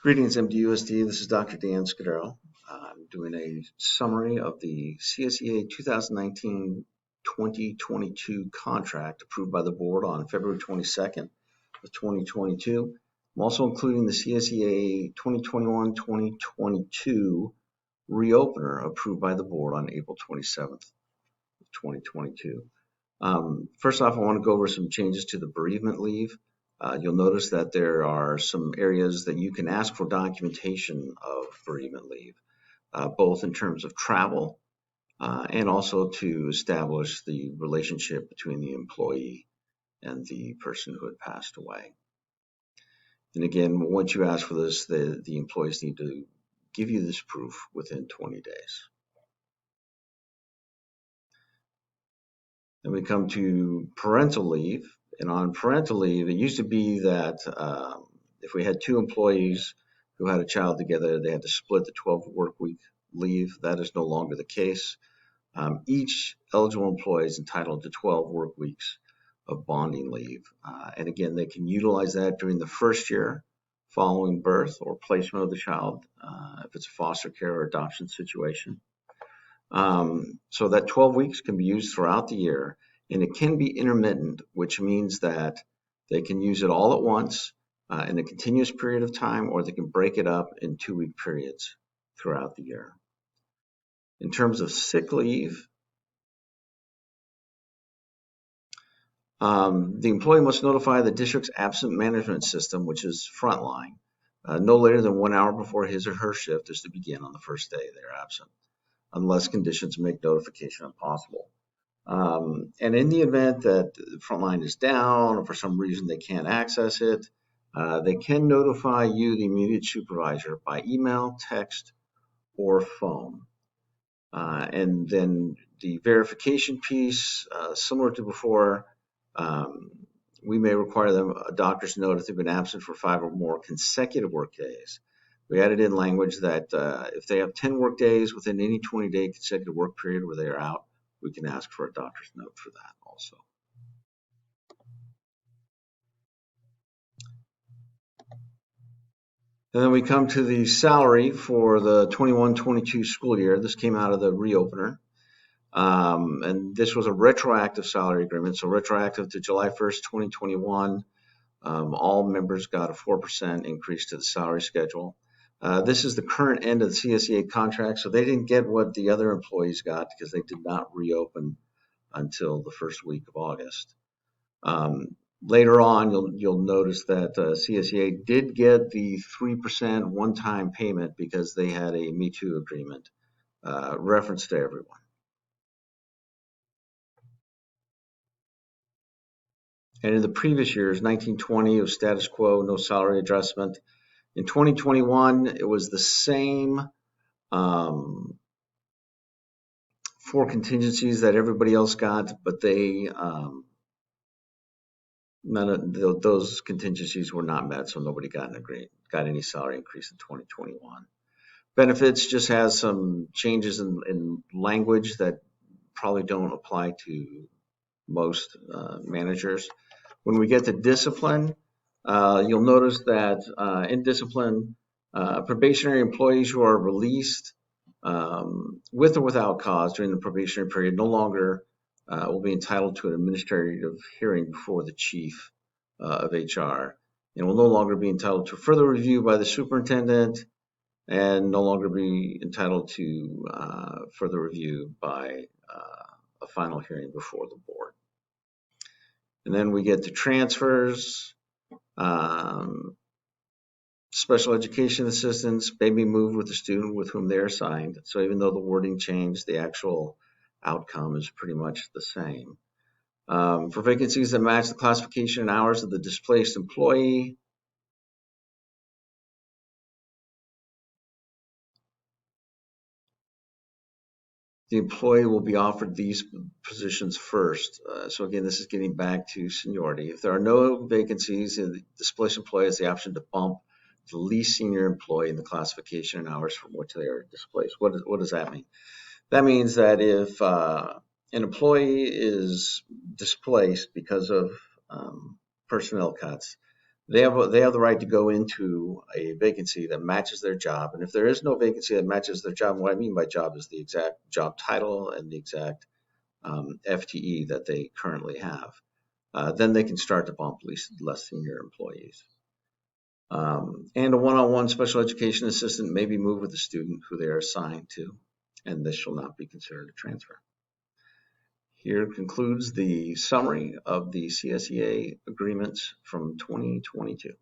Greetings, MDUSD. This is Dr. Dan Scudero. I'm doing a summary of the CSEA 2019-2022 contract approved by the board on February 22nd of 2022. I'm also including the CSEA 2021-2022 reopener approved by the board on April 27th of 2022. First off, I want to go over some changes to the bereavement leave. You'll notice that there are some areas that you can ask for documentation of bereavement leave, both in terms of travel and also to establish the relationship between the employee and the person who had passed away. And again, once you ask for this, the employees need to give you this proof within 20 days. Then we come to parental leave. And on parental leave, it used to be that if we had two employees who had a child together, they had to split the 12 work week leave. That is no longer the case. Each eligible employee is entitled to 12 work weeks of bonding leave. And again, they can utilize that during the first year following birth or placement of the child, if it's a foster care or adoption situation. So that 12 weeks can be used throughout the year, and it can be intermittent, which means that they can use it all at once in a continuous period of time, or they can break it up in 2-week periods throughout the year. In terms of sick leave, the employee must notify the district's absent management system, which is Frontline, no later than 1 hour before his or her shift is to begin on the first day they're absent, unless conditions make notification impossible. And in the event that Frontline is down or for some reason they can't access it, they can notify you, the immediate supervisor, by email, text, or phone. And then the verification piece, similar to before, we may require them a doctor's note if they've been absent for 5 or more consecutive work days. We added in language that if they have 10 work days within any 20-day consecutive work period where they are out, we can ask for a doctor's note for that also. And then we come to the salary for the 21-22 school year. This came out of the reopener. And this was a retroactive salary agreement, so retroactive to July 1st, 2021. All members got a 4% increase to the salary schedule. This is the current end of the CSEA contract, so they didn't get what the other employees got because they did not reopen until the first week of August. Later on, you'll notice that CSEA did get the 3% one-time payment because they had a Me Too agreement reference to everyone. And in the previous years, 1920, it was status quo, no salary adjustment. In 2021, it was the same 4 contingencies that everybody else got, but none of those contingencies were not met, so nobody got any salary increase in 2021. Benefits just has some changes in language that probably don't apply to most managers. When we get to discipline, you'll notice that in discipline, probationary employees who are released with or without cause during the probationary period no longer will be entitled to an administrative hearing before the chief of HR, and will no longer be entitled to further review by the superintendent, and no longer be entitled to further review by a final hearing before the board. And then we get to transfers. Special education assistants may be moved with the student with whom they're assigned. So even though the wording changed, the actual outcome is pretty much the same. For vacancies that match the classification and hours of the displaced employee, the employee will be offered these positions first. So again, this is getting back to seniority. If there are no vacancies, the displaced employee has the option to bump the least senior employee in the classification and hours from which they are displaced. What does that mean? That means that if an employee is displaced because of personnel cuts, They have the right to go into a vacancy that matches their job. And if there is no vacancy that matches their job, what I mean by job is the exact job title and the exact FTE that they currently have. Then they can start to bump less senior employees. And a one-on-one special education assistant may be moved with the student who they are assigned to, and this shall not be considered a transfer. Here concludes the summary of the CSEA agreements from 2022.